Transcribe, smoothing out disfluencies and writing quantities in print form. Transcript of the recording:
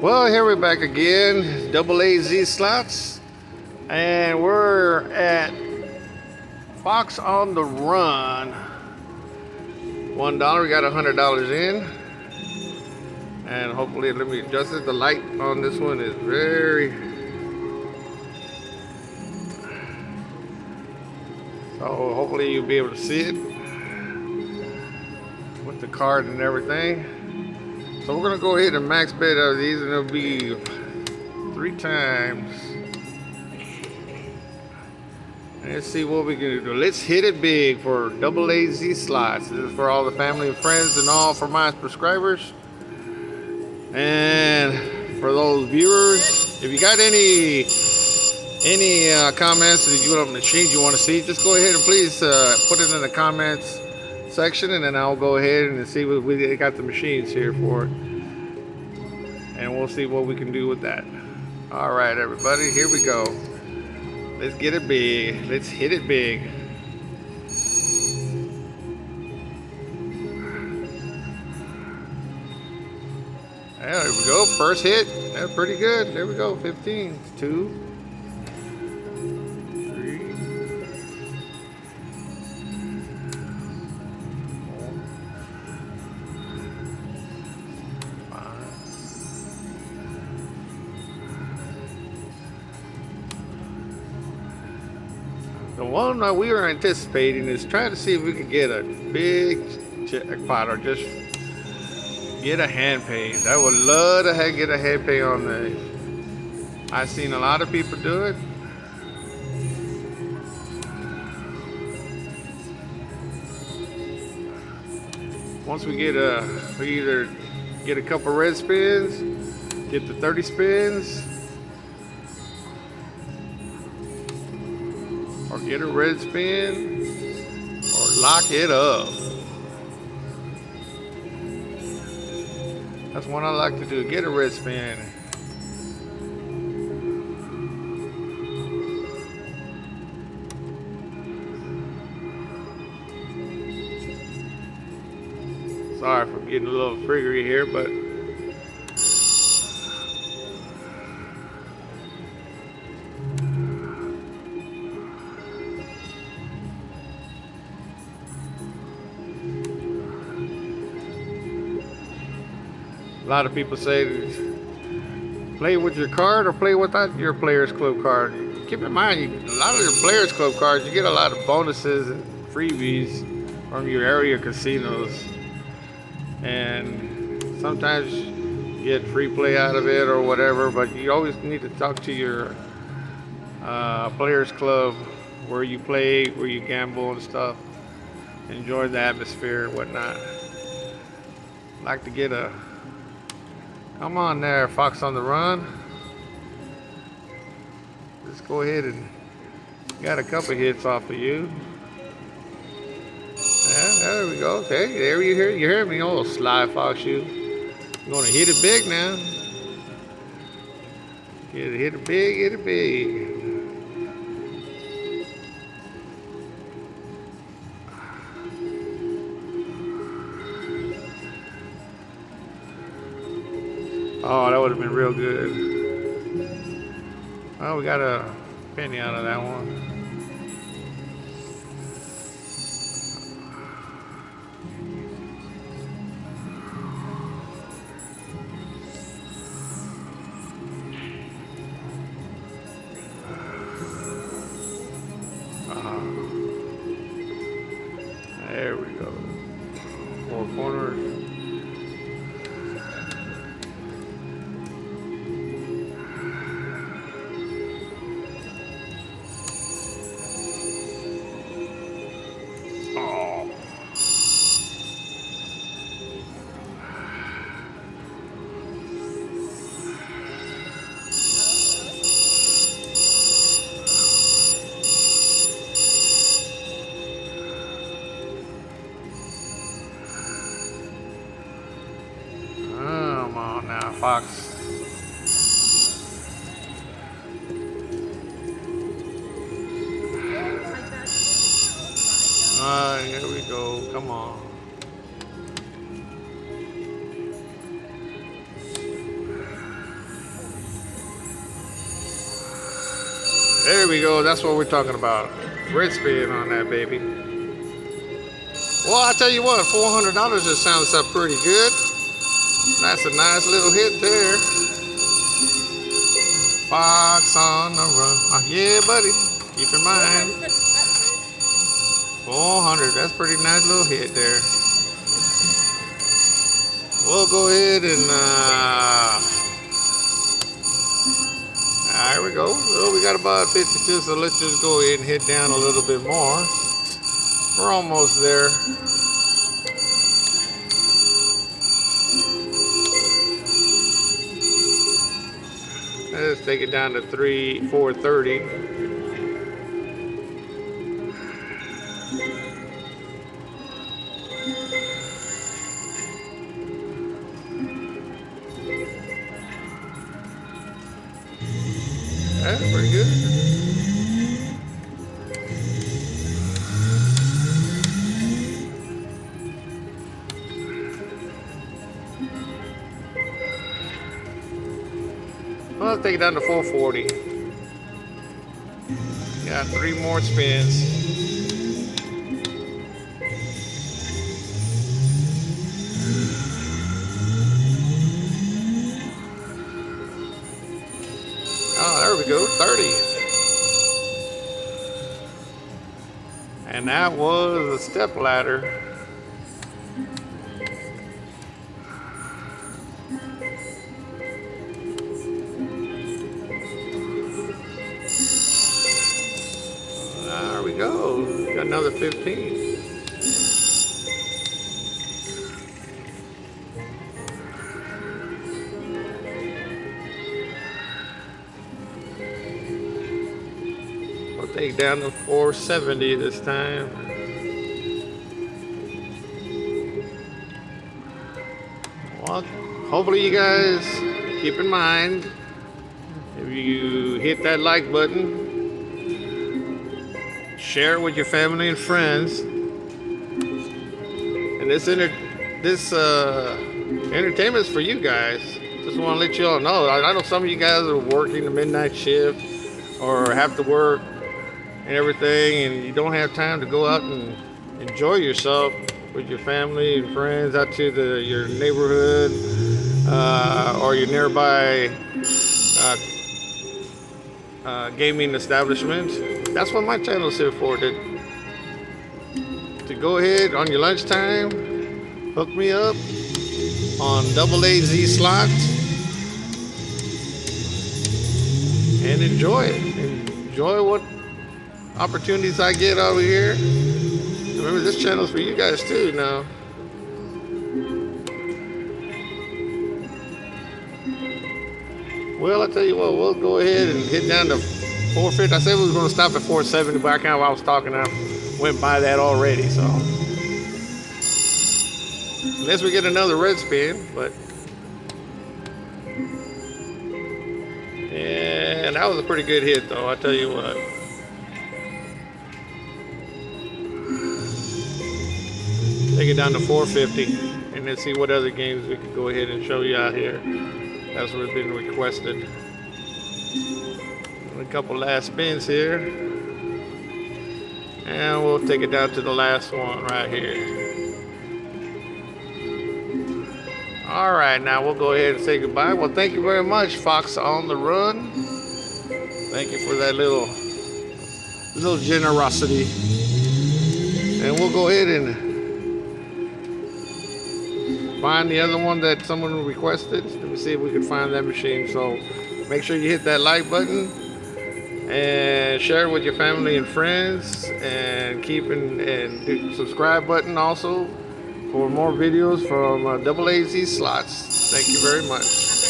Well, here we're back again, AAZ Slots, and we're at Fox on the Run. $1, we got $100 in, and hopefully, let me adjust it. The light on this one is very, so hopefully you'll be able to see it with the card and everything. So we're gonna go ahead and max bet out of these, and it'll be 3 times. And let's see what we can do. Let's hit it big for AAZ Slots. This is for all the family and friends and all for my subscribers. And for those viewers, if you got any comments that you want machines you want to see, just go ahead and please put it in the comments section, and then I'll go ahead and see what we got the machines here for it, and we'll see what we can do with that. All right, everybody, here we go. Let's get it big. Let's hit it big. There we go. First hit. That's pretty good. There we go. 15. 2. 3. 4. 5. The one that we were anticipating is trying to see if we could get a big jackpot or just get a hand pay. I would love to get a hand pay on the. I've seen a lot of people do it. Once we get we either get a couple red spins, get the 30 spins, or get a red spin, or lock it up. That's one I like to do, get a red spin. Sorry for getting a little friggery here, but a lot of people say play with your card or play without your Players Club card. Keep in mind, a lot of your Players Club cards, you get a lot of bonuses and freebies from your area casinos, and sometimes you get free play out of it or whatever, but you always need to talk to your Players Club where you play, where you gamble and stuff. Enjoy the atmosphere and whatnot. Like to get a. Come on there, Fox on the Run. Let's go ahead and got a couple hits off of you. Yeah, there we go. Okay, there you hear me, old sly fox you. You're gonna hit it big now. Hit it big, hit it big. Oh, that would have been real good. Oh, we got a penny out of that one. There we go. 4 corners. Come on now, Fox. Here we go. Come on. There we go. That's what we're talking about. Red spin on that, baby. Well, I tell you what, $400 just sounds up pretty good. That's a nice little hit there. Fox on the run. Yeah, buddy. Keep in mind. 400. That's a pretty nice little hit there. We'll go ahead and there we go. Well, we got about 52, so let's just go ahead and hit down a little bit more. We're almost there. Let's take it down to 430. That's pretty good. Well, I'll take it down to 440. Got 3 more spins. Oh, there we go, 30. And that was a step ladder. There we go. Got another 15. We'll take down to 470 this time. Well, hopefully you guys keep in mind, if you hit that like button, share it with your family and friends. And this entertainment is for you guys. Just want to let you all know. I know some of you guys are working the midnight shift or have to work and everything, and you don't have time to go out and enjoy yourself with your family and friends out to your neighborhood or your nearby gaming establishment. That's what my channel is here for. To go ahead on your lunchtime, hook me up on AAZ Slots and enjoy it. Enjoy what opportunities I get over here. Remember, this channel is for you guys too now. Well, I tell you what, we'll go ahead and hit down to 450. I said we was going to stop at 470, but I kind of, while I was talking, I went by that already. So unless we get another red spin, but yeah, that was a pretty good hit, though. I tell you what. Take it down to 450, and then see what other games we can go ahead and show you out here. That's what's been requested. A couple last spins here, and we'll take it down to the last one right here. All right, now we'll go ahead and say goodbye. Well, thank you very much, Fox on the Run. Thank you for that little generosity, and we'll go ahead and find the other one that someone requested. Let me see if we can find that machine. So make sure you hit that like button and share it with your family and friends, and do subscribe button also for more videos from AAZ Slots. Thank you very much.